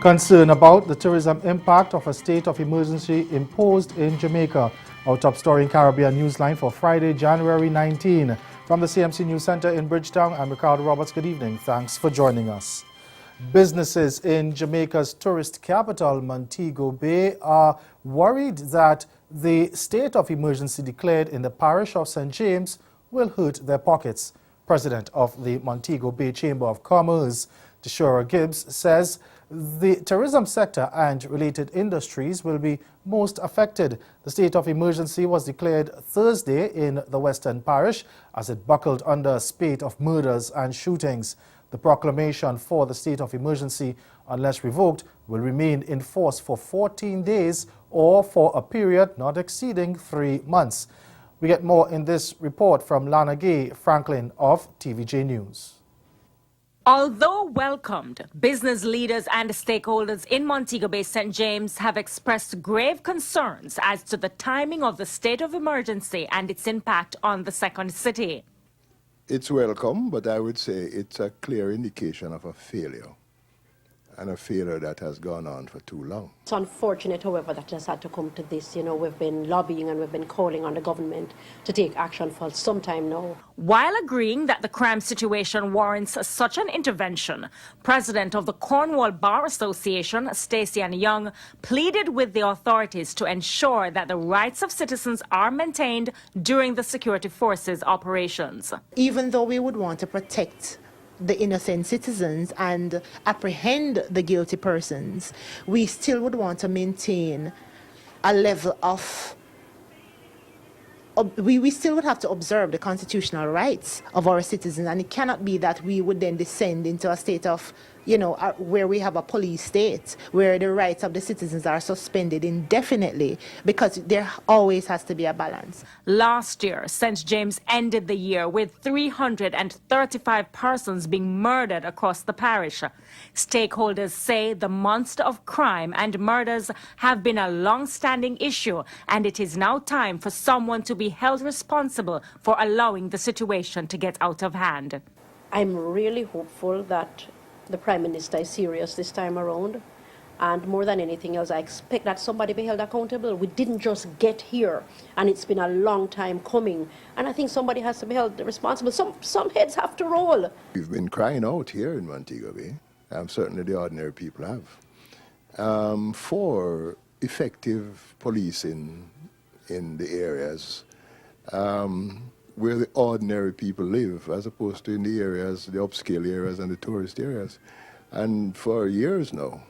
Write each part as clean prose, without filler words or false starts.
Concern about the tourism impact of a state of emergency imposed in Jamaica. Our top story in Caribbean Newsline for Friday, January 19. From the CMC News Center in Bridgetown, I'm Ricardo Roberts. Good evening. Thanks for joining us. Businesses in Jamaica's tourist capital, Montego Bay, are worried that the state of emergency declared in the parish of St. James will hurt their pockets. President of the Montego Bay Chamber of Commerce, Tishora Gibbs, says the tourism sector and related industries will be most affected. The state of emergency was declared Thursday in the Western Parish as it buckled under a spate of murders and shootings. The proclamation for the state of emergency, unless revoked, will remain in force for 14 days or for a period not exceeding 3 months. We get more in this report from Lana Gay Franklin of TVJ News. Although welcomed, business leaders and stakeholders in Montego Bay St. James have expressed grave concerns as to the timing of the state of emergency and its impact on the second city. It's welcome, but I would say it's a clear indication of a failure, and a failure that has gone on for too long. It's unfortunate, however, that has had to come to this. You know, we've been lobbying and we've been calling on the government to take action for some time now. While agreeing that the crime situation warrants such an intervention, President of the Cornwall Bar Association, Stacey Ann Young, pleaded with the authorities to ensure that the rights of citizens are maintained during the security forces operations. Even though we would want to protect the innocent citizens and apprehend the guilty persons, we still would want to maintain a level of we still would have to observe the constitutional rights of our citizens, and it cannot be that we would then descend into a state of, you know, where we have a police state, where the rights of the citizens are suspended indefinitely, because there always has to be a balance. Last year, St. James ended the year with 335 persons being murdered across the parish. Stakeholders say the monster of crime and murders have been a long-standing issue, and it is now time for someone to be held responsible for allowing the situation to get out of hand. I'm really hopeful that the Prime Minister is serious this time around, and more than anything else, I expect that somebody be held accountable. We didn't just get here, and it's been a long time coming, and I think somebody has to be held responsible. Some heads have to roll. We've been crying out here in Montego Bay, certainly the ordinary people have, for effective policing in the areas where the ordinary people live, as opposed to in the areas, the upscale areas and the tourist areas. And for years now,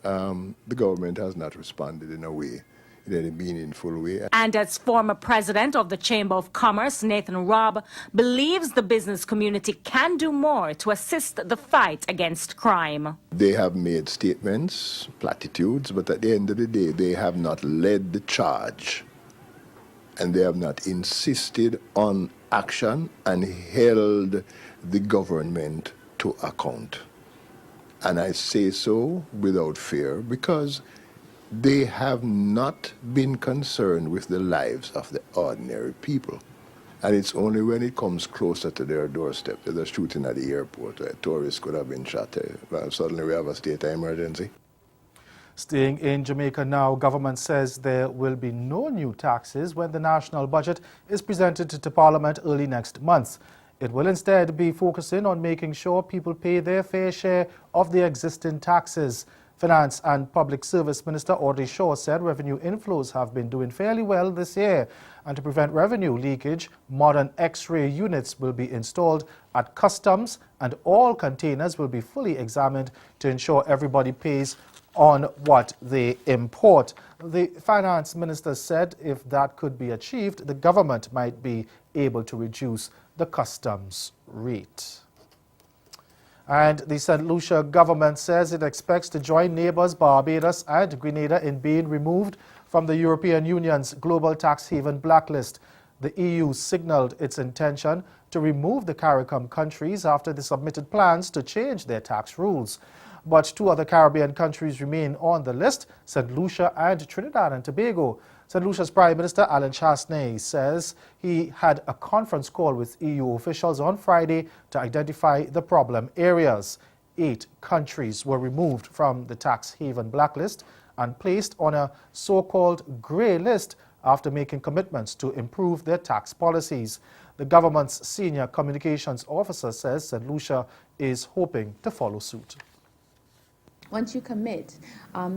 the government has not responded in a way, in any meaningful way. And as former president of the Chamber of Commerce, Nathan Robb, believes the business community can do more to assist the fight against crime. They have made statements, platitudes, but at the end of the day, they have not led the charge. And they have not insisted on action and held the government to account. And I say so without fear, because they have not been concerned with the lives of the ordinary people. And it's only when it comes closer to their doorstep, there's a shooting at the airport where tourists could have been shot. Well, suddenly we have a state of emergency. Staying in Jamaica now, government says there will be no new taxes when the national budget is presented to Parliament early next month. It will instead be focusing on making sure people pay their fair share of the existing taxes. Finance and Public Service Minister Audrey Shaw said revenue inflows have been doing fairly well this year. And to prevent revenue leakage, modern X-ray units will be installed at customs, and all containers will be fully examined to ensure everybody pays on what they import. The finance minister said if that could be achieved, the government might be able to reduce the customs rate. And the St. Lucia government says it expects to join neighbors Barbados and Grenada in being removed from the European Union's global tax haven blacklist. The EU signaled its intention to remove the CARICOM countries after they submitted plans to change their tax rules. But two other Caribbean countries remain on the list, St. Lucia and Trinidad and Tobago. St. Lucia's Prime Minister Alan Chasney says he had a conference call with EU officials on Friday to identify the problem areas. 8 countries were removed from the tax haven blacklist and placed on a so-called grey list after making commitments to improve their tax policies. The government's senior communications officer says St. Lucia is hoping to follow suit. Once you commit,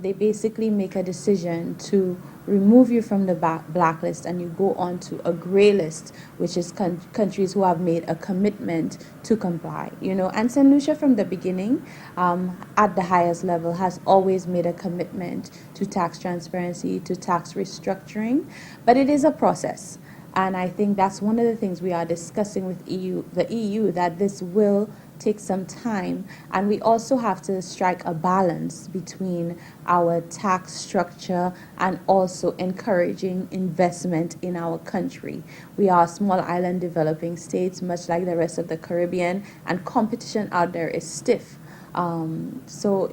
they basically make a decision to remove you from the blacklist and you go on to a grey list, which is countries who have made a commitment to comply. And St. Lucia from the beginning, at the highest level, has always made a commitment to tax transparency, to tax restructuring, but it is a process. And I think that's one of the things we are discussing with the EU, that this will take some time, and we also have to strike a balance between our tax structure and also encouraging investment in our country. We are a small island developing states, much like the rest of the Caribbean, and competition out there is stiff. So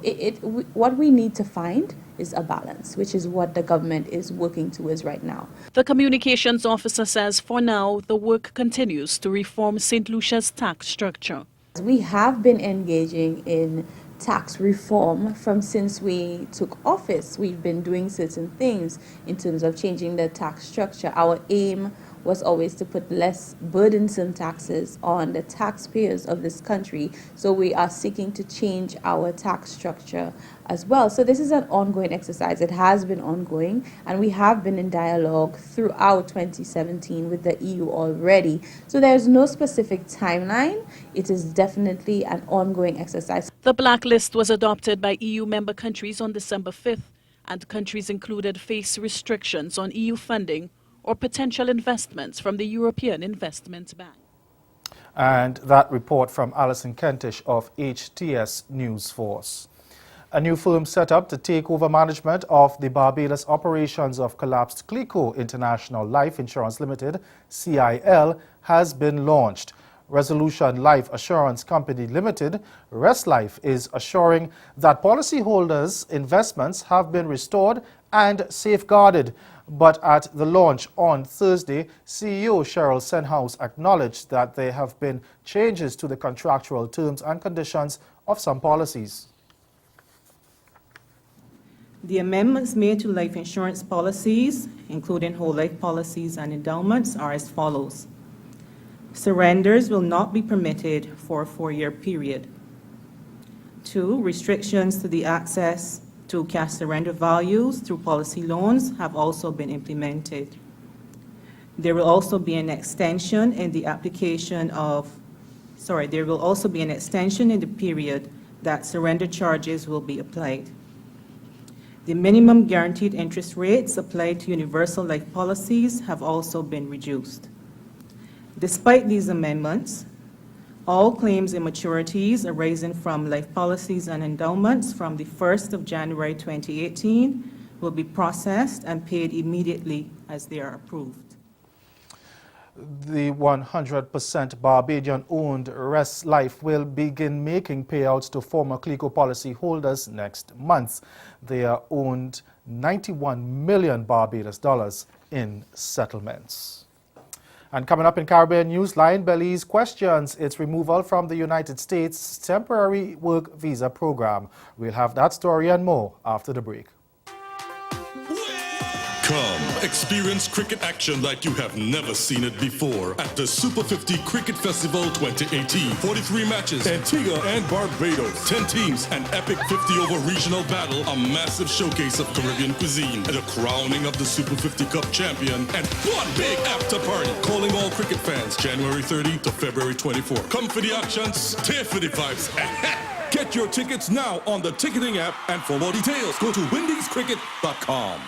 what we need to find is a balance, which is what the government is working towards right now. The communications officer says for now, the work continues to reform St. Lucia's tax structure. We have been engaging in tax reform since we took office. We've been doing certain things in terms of changing the tax structure. Our aim was always to put less burdensome taxes on the taxpayers of this country. So we are seeking to change our tax structure as well. So this is an ongoing exercise. It has been ongoing, and we have been in dialogue throughout 2017 with the EU already. So there's no specific timeline. It is definitely an ongoing exercise. The blacklist was adopted by EU member countries on December 5th, and countries included face restrictions on EU funding or potential investments from the European Investment Bank. And that report from Alison Kentish of HTS News Force. A new firm set up to take over management of the Barbados operations of collapsed Clico International Life Insurance Limited, CIL, has been launched. Resolution Life Assurance Company Limited, ResLife, is assuring that policyholders' investments have been restored and safeguarded. But at the launch on Thursday, CEO Cheryl Senhouse acknowledged that there have been changes to the contractual terms and conditions of some policies. The amendments made to life insurance policies, including whole life policies and endowments, are as follows. Surrenders will not be permitted for a 4-year period. 2, restrictions to the access to cash surrender values through policy loans have also been implemented. There will also be an extension in the there will also be an extension in the period that surrender charges will be applied. The minimum guaranteed interest rates applied to universal life policies have also been reduced. Despite these amendments, all claims and maturities arising from life policies and endowments from the 1st of January 2018 will be processed and paid immediately as they are approved. The 100% Barbadian-owned ResLife will begin making payouts to former Clico policyholders next month. They are owed $91 million Barbados dollars in settlements. And coming up in Caribbean Newsline, Belize questions its removal from the United States temporary work visa program. We'll have that story and more after the break. Come, experience cricket action like you have never seen it before at the Super 50 Cricket Festival 2018. 43 matches, Antigua and Barbados. 10 teams, an epic 50-over regional battle, a massive showcase of Caribbean cuisine, and a crowning of the Super 50 Cup champion, and one big after party. Calling all cricket fans, January 30 to February 24. Come for the action, stay for the vibes, and Get your tickets now on the ticketing app, and for more details, go to wendy'scricket.com.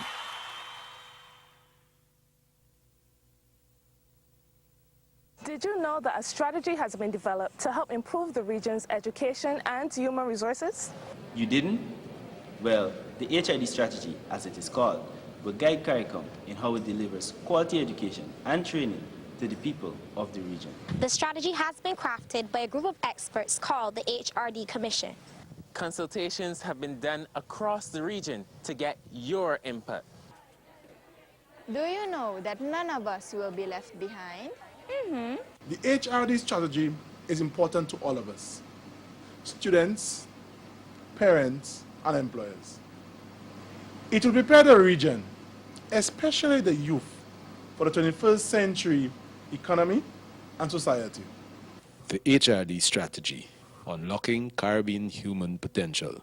Did you know that a strategy has been developed to help improve the region's education and human resources? You didn't? Well, the HID strategy, as it is called, will guide CARICOM in how it delivers quality education and training to the people of the region. The strategy has been crafted by a group of experts called the HRD Commission. Consultations have been done across the region to get your input. Do you know that none of us will be left behind? The HRD strategy is important to all of us, students, parents, and employers. It will prepare the region, especially the youth, for the 21st century economy and society. The HRD strategy, unlocking Caribbean human potential.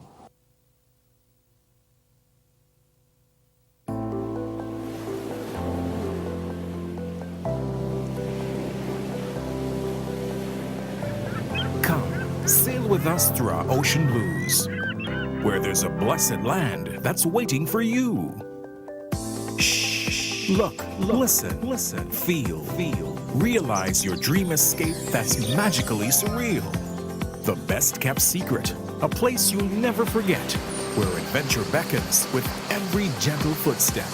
Sail with us through our ocean blues, where there's a blessed land that's waiting for you. Shh. Look, listen, feel. Realize your dream escape that's magically surreal. The best kept secret, a place you'll never forget, where adventure beckons with every gentle footstep.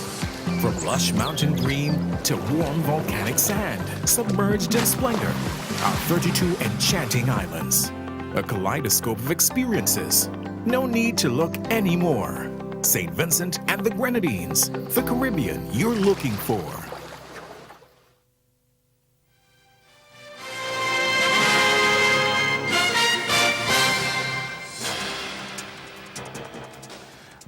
From lush mountain green to warm volcanic sand, submerged in splendor, our 32 enchanting islands. A kaleidoscope of experiences. No need to look anymore. St. Vincent and the Grenadines, the Caribbean you're looking for.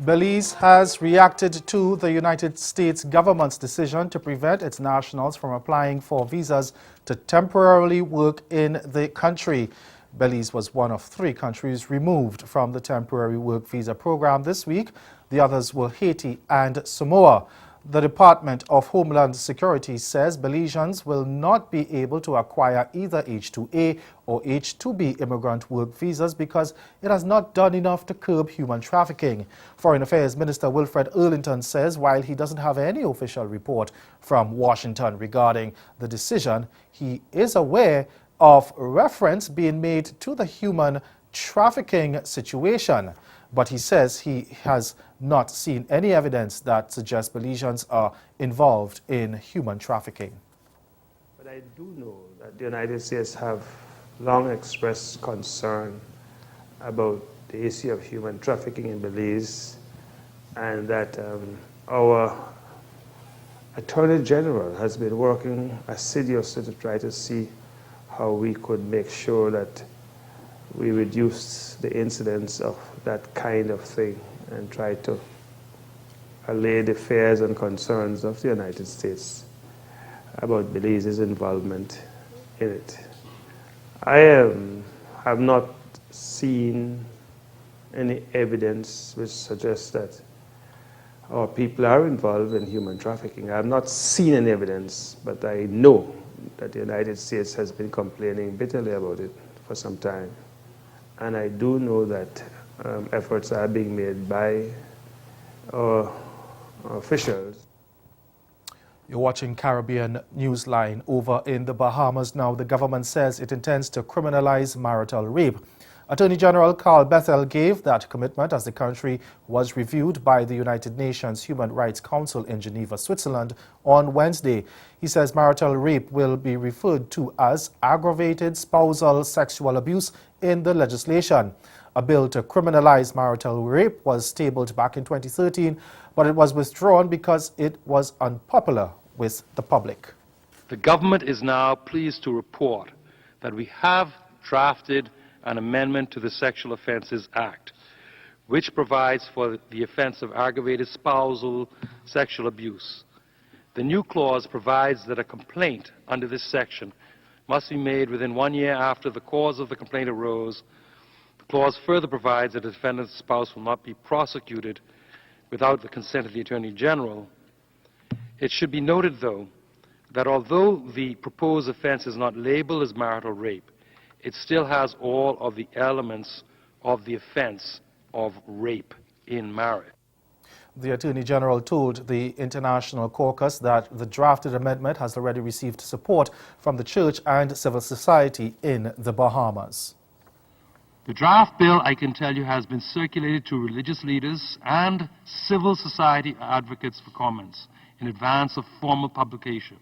Belize has reacted to the United States government's decision to prevent its nationals from applying for visas to temporarily work in the country. Belize was one of 3 countries removed from the temporary work visa program this week. The others were Haiti and Samoa. The Department of Homeland Security says Belizeans will not be able to acquire either H-2A or H-2B immigrant work visas because it has not done enough to curb human trafficking. Foreign Affairs Minister Wilfred Earlington says while he doesn't have any official report from Washington regarding the decision, he is aware of reference being made to the human trafficking situation. But he says he has not seen any evidence that suggests Belizeans are involved in human trafficking. But I do know that the United States have long expressed concern about the issue of human trafficking in Belize, and that our Attorney General has been working assiduously to try to see how we could make sure that we reduce the incidence of that kind of thing and try to allay the fears and concerns of the United States about Belize's involvement in it. I have not seen any evidence which suggests that our people are involved in human trafficking. I have not seen any evidence, but I know that the United States has been complaining bitterly about it for some time. And I do know that efforts are being made by our officials. You're watching Caribbean Newsline. Over in the Bahamas now, the government says it intends to criminalize marital rape. Attorney General Carl Bethel gave that commitment as the country was reviewed by the United Nations Human Rights Council in Geneva, Switzerland on Wednesday. He says marital rape will be referred to as aggravated spousal sexual abuse in the legislation. A bill to criminalize marital rape was tabled back in 2013, but it was withdrawn because it was unpopular with the public. The government is now pleased to report that we have drafted an amendment to the Sexual Offences Act, which provides for the offence of aggravated spousal sexual abuse. The new clause provides that a complaint under this section must be made within 1 year after the cause of the complaint arose. The clause further provides that a defendant's spouse will not be prosecuted without the consent of the Attorney General. It should be noted, though, that although the proposed offence is not labeled as marital rape, it still has all of the elements of the offense of rape in marriage. The Attorney General told the International Caucus that the drafted amendment has already received support from the church and civil society in the Bahamas. The draft bill, I can tell you, has been circulated to religious leaders and civil society advocates for comments in advance of formal publication.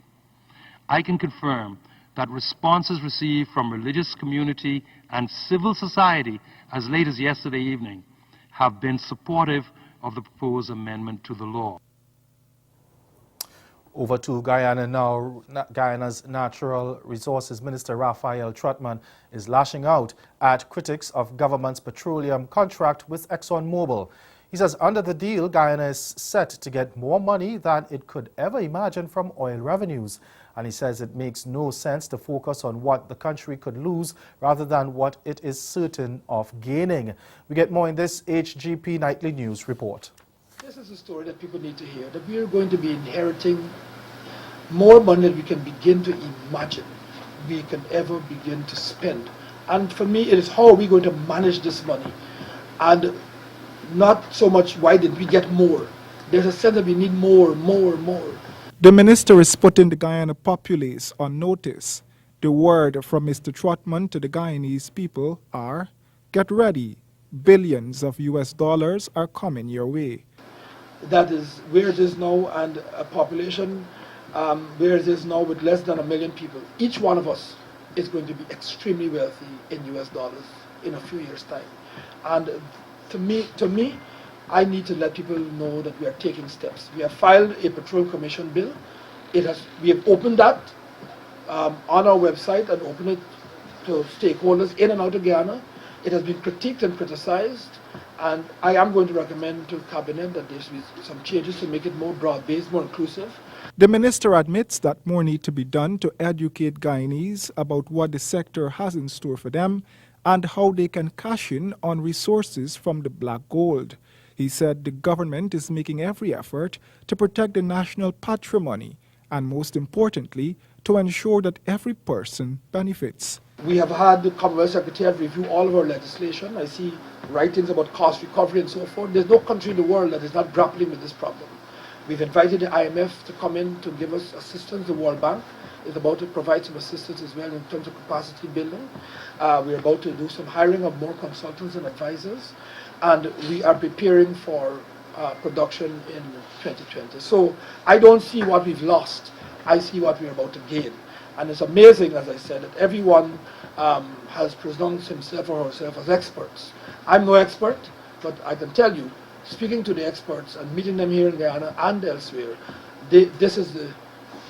I can confirm that responses received from religious community and civil society as late as yesterday evening have been supportive of the proposed amendment to the law. Over to Guyana now. Guyana's Natural Resources Minister Raphael Trotman is lashing out at critics of government's petroleum contract with ExxonMobil. He says under the deal, Guyana is set to get more money than it could ever imagine from oil revenues. And he says it makes no sense to focus on what the country could lose rather than what it is certain of gaining. We get more in this HGP Nightly News report. This is a story that people need to hear, that we are going to be inheriting more money than we can begin to imagine we can ever begin to spend. And for me, it is how are we going to manage this money? And not so much why did we get more. There's a sense that we need more. The minister is putting the Guyana populace on notice. The word from Mr. Trotman to the Guyanese people are, get ready, billions of US dollars are coming your way. That is where it is now, and a population where it is now with less than 1 million people. Each one of us is going to be extremely wealthy in US dollars in a few years' time. And to me, I need to let people know that we are taking steps. We have filed a Petroleum Commission bill. We have opened that on our website and opened it to stakeholders in and out of Guyana. It has been critiqued and criticized, and I am going to recommend to Cabinet that there should be some changes to make it more broad-based, more inclusive. The minister admits that more need to be done to educate Guyanese about what the sector has in store for them and how they can cash in on resources from the black gold. He said the government is making every effort to protect the national patrimony and, most importantly, to ensure that every person benefits. We have had the Commonwealth Secretariat review all of our legislation. I see writings about cost recovery and so forth. There's no country in the world that is not grappling with this problem. We've invited the IMF to come in to give us assistance. The World Bank is about to provide some assistance as well in terms of capacity building. We're about to do some hiring of more consultants and advisors. And we are preparing for production in 2020. So I don't see what we've lost. I see what we're about to gain. And it's amazing, as I said, that everyone has pronounced himself or herself as experts. I'm no expert, but I can tell you, speaking to the experts and meeting them here in Guyana and elsewhere, this is the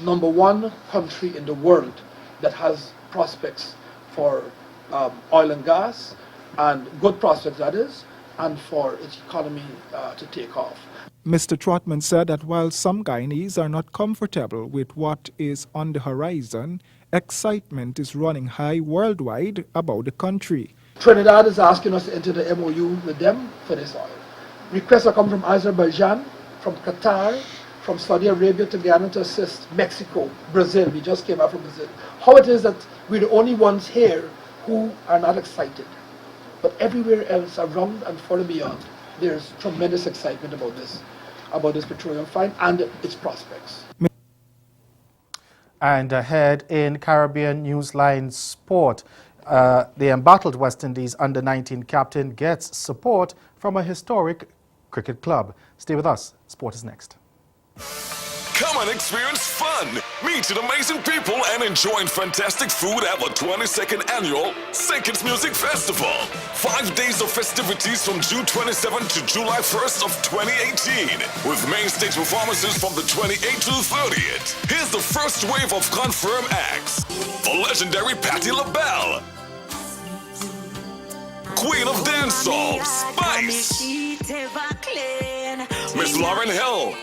#1 country in the world that has prospects for oil and gas, and good prospects that is, and for its economy to take off. Mr. Trotman said that while some Guyanese are not comfortable with what is on the horizon, excitement is running high worldwide about the country. Trinidad is asking us to enter the MOU with them for this oil. Requests are coming from Azerbaijan, from Qatar, from Saudi Arabia to Guyana to assist, Mexico, Brazil. We just came out from Brazil. How it is that we're the only ones here who are not excited. But everywhere else around and far and beyond, there's tremendous excitement about this petroleum find and its prospects. And ahead in Caribbean Newsline Sport, the embattled West Indies under-19 captain gets support from a historic cricket club. Stay with us. Sport is next. Come and experience fun, meet amazing people, and enjoy fantastic food at the 22nd Annual St. Kitts Music Festival. 5 days of festivities from June 27th to July 1st of 2018, with main stage performances from the 28th to the 30th. Here's the first wave of confirmed acts. The legendary Patti LaBelle, Queen of Dancehall, Spice, Miss Lauryn Hill.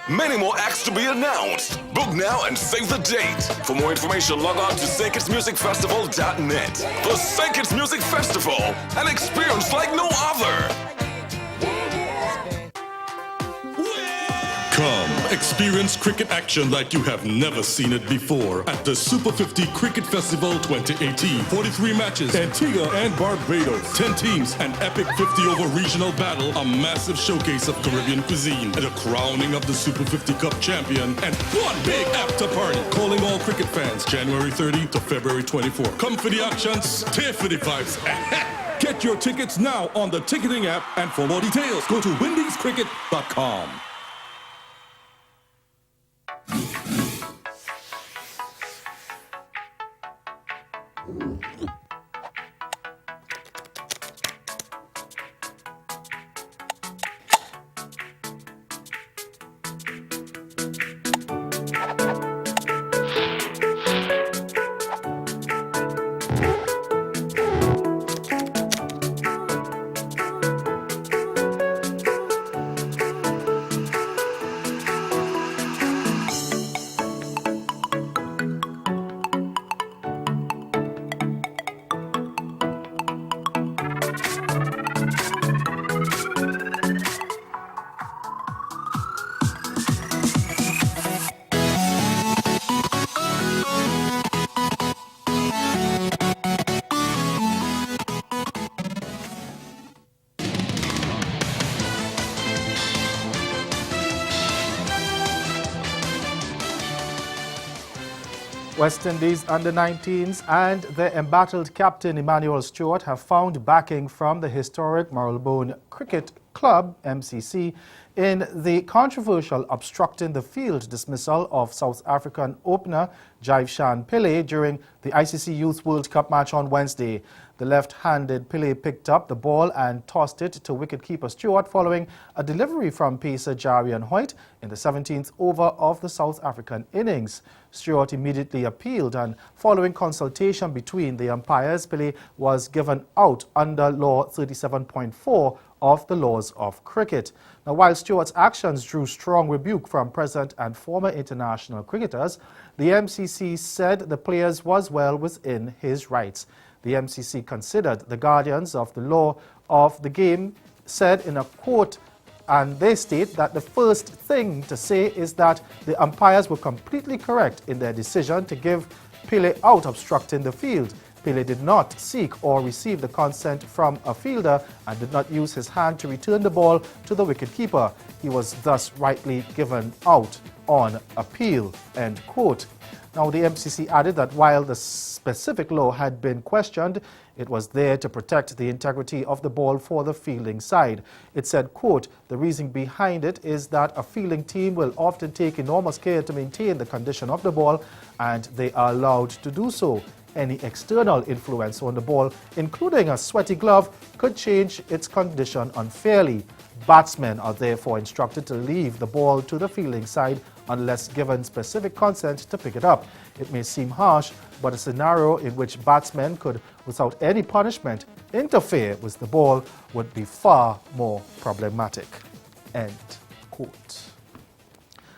Many more acts to be announced. Book now and save the date. For more information, log on to StKittsMusicFestival.net. The St. Kitts Music Festival, an experience like no other. Come Experience cricket action like you have never seen it before at the Super 50 Cricket Festival 2018. 43 matches, Antigua and Barbados. 10 teams, an epic 50-over regional battle, a massive showcase of Caribbean cuisine, the crowning of the Super 50 Cup champion, and one big after party. Calling all cricket fans January 30 to February 24. Come for the action, stay for the vibes. Get your tickets now on the ticketing app, and for more details, go to windiescricket.com. West Indies under-19s and their embattled captain Emmanuel Stewart have found backing from the historic Marylebone Cricket Club, MCC, in the controversial obstructing the field dismissal of South African opener Jaivshan Pillay during the ICC Youth World Cup match on Wednesday. The left-handed Pillay picked up the ball and tossed it to wicketkeeper Stewart following a delivery from pacer Jarian Hoyt in the 17th over of the South African innings. Stewart immediately appealed, and following consultation between the umpires, Pillay was given out under Law 37.4 of the laws of cricket. Now, while Stewart's actions drew strong rebuke from present and former international cricketers, the MCC said the player was well within his rights. The MCC considered the guardians of the law of the game said in a quote, and they state that the first thing to say is that the umpires were completely correct in their decision to give Pillay out obstructing the field. Pillay did not seek or receive the consent from a fielder and did not use his hand to return the ball to the wicketkeeper. He was thus rightly given out on appeal, end quote. Now, the MCC added that while the specific law had been questioned, it was there to protect the integrity of the ball for the fielding side. It said, quote, the reason behind it is that a fielding team will often take enormous care to maintain the condition of the ball, and they are allowed to do so. Any external influence on the ball, including a sweaty glove, could change its condition unfairly. Batsmen are therefore instructed to leave the ball to the fielding side unless given specific consent to pick it up. It may seem harsh, but a scenario in which batsmen could, without any punishment, interfere with the ball would be far more problematic. End quote.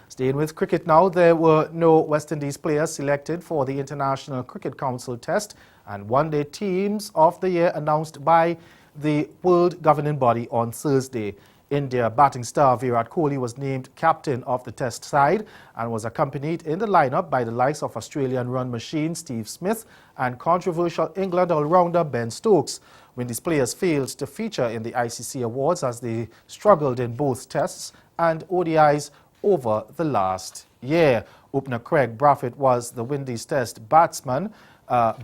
Staying with cricket now, there were no West Indies players selected for the International Cricket Council test and one-day teams of the year announced by the world governing body on Thursday. India batting star Virat Kohli was named captain of the test side and was accompanied in the lineup by the likes of Australian run machine Steve Smith and controversial England all-rounder Ben Stokes. Windies players failed to feature in the ICC Awards as they struggled in both tests and ODIs over the last year. Opener Craig Brathwaite was the Windies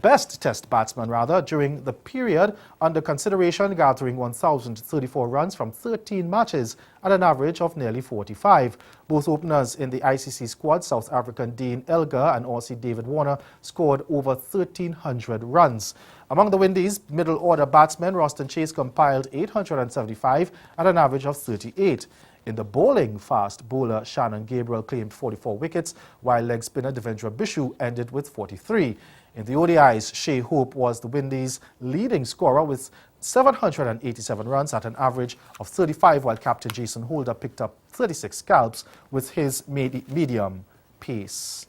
best test batsman during the period under consideration, gathering 1,034 runs from 13 matches at an average of nearly 45. Both openers in the ICC squad, South African Dean Elgar and Aussie David Warner, scored over 1,300 runs. Among the Windies' middle-order batsmen, Roston Chase compiled 875 at an average of 38. In the bowling, fast bowler Shannon Gabriel claimed 44 wickets, while leg spinner Devendra Bishu ended with 43. In the ODIs, Shea Hope was the Windies' leading scorer with 787 runs at an average of 35, while captain Jason Holder picked up 36 scalps with his medium pace.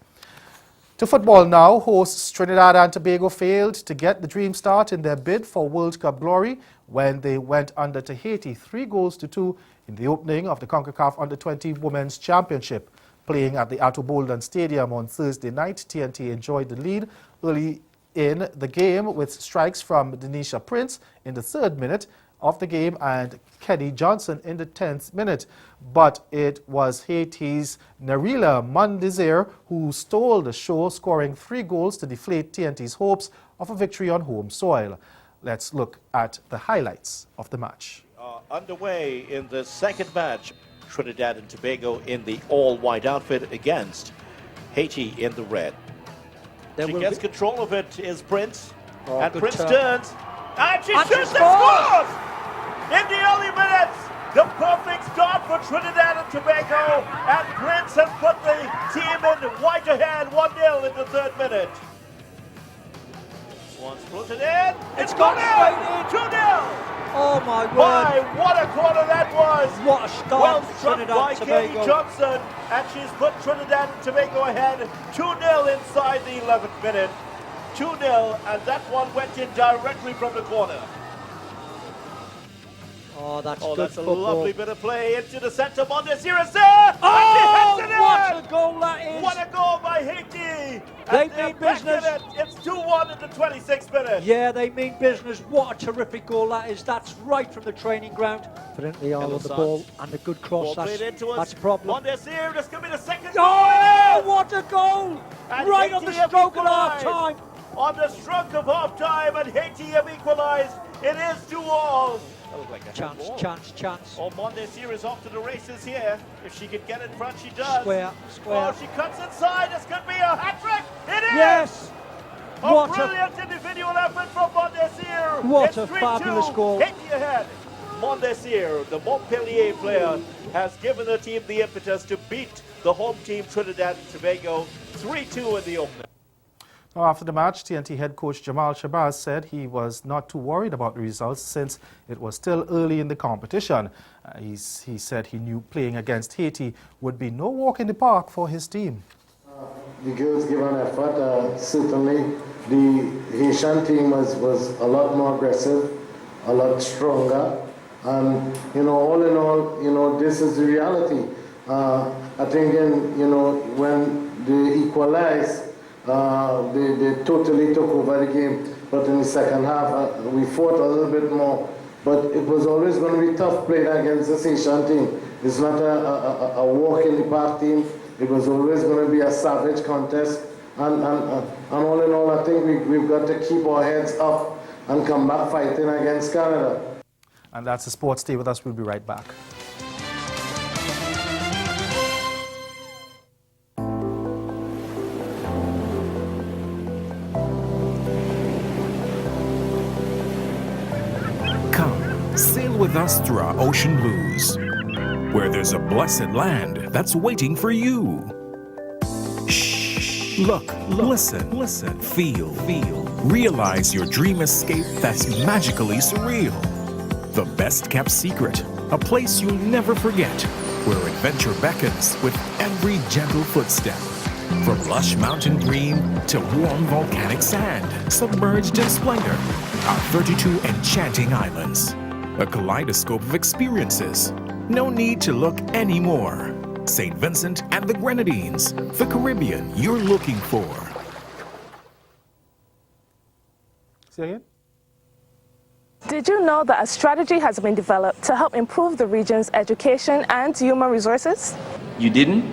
To football now, hosts Trinidad and Tobago failed to get the dream start in their bid for World Cup glory when they went under to Haiti 3-2 in the opening of the CONCACAF Under-20 Women's Championship. Playing at the Atto Bolden Stadium on Thursday night, TNT enjoyed the lead early in the game with strikes from Denisha Prince in the 3rd minute of the game and Kenny Johnson in the 10th minute. But it was Haiti's Narila Mandizir who stole the show, scoring 3 goals to deflate TNT's hopes of a victory on home soil. Let's look at the highlights of the match. Underway in the 2nd match, Trinidad and Tobago in the all-white outfit against Haiti in the red. She gets control of it, is Prince. And Prince turns. And she shoots and scores! In the early minutes, the perfect start for Trinidad and Tobago. And Prince has put the team in white ahead, 1-0 in the 3rd minute. Swan's floated in. It's gone in! 2-0! Oh my word! My, what a corner that was! What a start! Well for struck Trinidad by and Tobago. Katie Johnson, and she's put Trinidad and Tobago ahead 2-0 inside the 11th minute. 2-0, and that one went in directly from the corner. Oh, that's Oh, good that's a football. lovely bit of play into the centre. Mondesir is there! Oh, and she hits it what in! a goal that is! What a goal by Haiti! They And they're mean back in business. it. It's 2-1 in the 26th minute. Yeah, they mean business. What a terrific goal that is. That's right from the training ground. But into the arm of the ball and a good cross. Ball played into us. That's a problem. Mondesir, this could be the 2nd Oh, goal! what a goal! And Right on Haiti the have stroke of equalised. half-time. On the stroke of half-time, and Haiti have equalised. It is 2-all. That looked like a Chance, handball. chance. Oh, Mondesir is off to the races here. If she can get in front, she does. Square. Oh, she cuts inside. This could be a hat-trick. It is! Yes! A What a- brilliant individual effort from Mondesir. What It's a 3-2. fabulous goal. Haiti ahead. Mondesir, the Montpellier player, has given the team the impetus to beat the home team Trinidad and Tobago 3-2 in the opener. Now, after the match, TNT head coach Jamal Shabazz said he was not too worried about the results since it was still early in the competition. He said he knew playing against Haiti would be no walk in the park for his team. The girls gave an effort. Certainly, the Haitian team was a lot more aggressive, a lot stronger. And, all in all, this is the reality. I think, when they equalized, they totally took over the game. But in the second half, we fought a little bit more. But it was always going to be tough playing against this Haitian team. It's not a walk in the park team. It was always going to be a savage contest. And all in all, I think we've got to keep our heads up and come back fighting against Canada. And that's the sports. Stay with us. We'll be right back. Come, sail with us through our ocean blues, where there's a blessed land that's waiting for you. Shh. Look, listen, feel. Realize your dream escape that's magically surreal. The best kept secret, a place you'll never forget, where adventure beckons with every gentle footstep. From lush mountain green to warm volcanic sand, submerged in splendor, our 32 enchanting islands. A kaleidoscope of experiences. No need to look anymore. St. Vincent and the Grenadines, the Caribbean you're looking for. Say again? Did you know that a strategy has been developed to help improve the region's education and human resources? You didn't?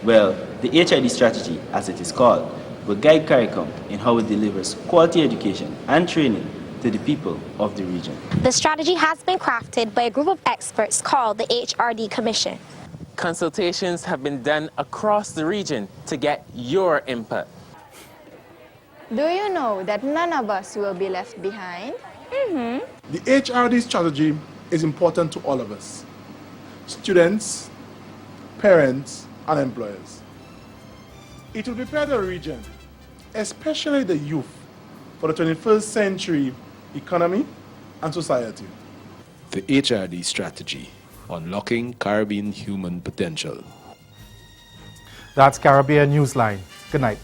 Well, the HID strategy, as it is called, will guide CARICOM in how it delivers quality education and training to the people of the region. The strategy has been crafted by a group of experts called the HRD Commission. Consultations have been done across the region to get your input. Do you know that none of us will be left behind? The HRD strategy is important to all of us, students, parents, and employers. It will prepare the region, especially the youth, for the 21st century economy and society. The HRD strategy, unlocking Caribbean human potential. That's Caribbean Newsline. Good night.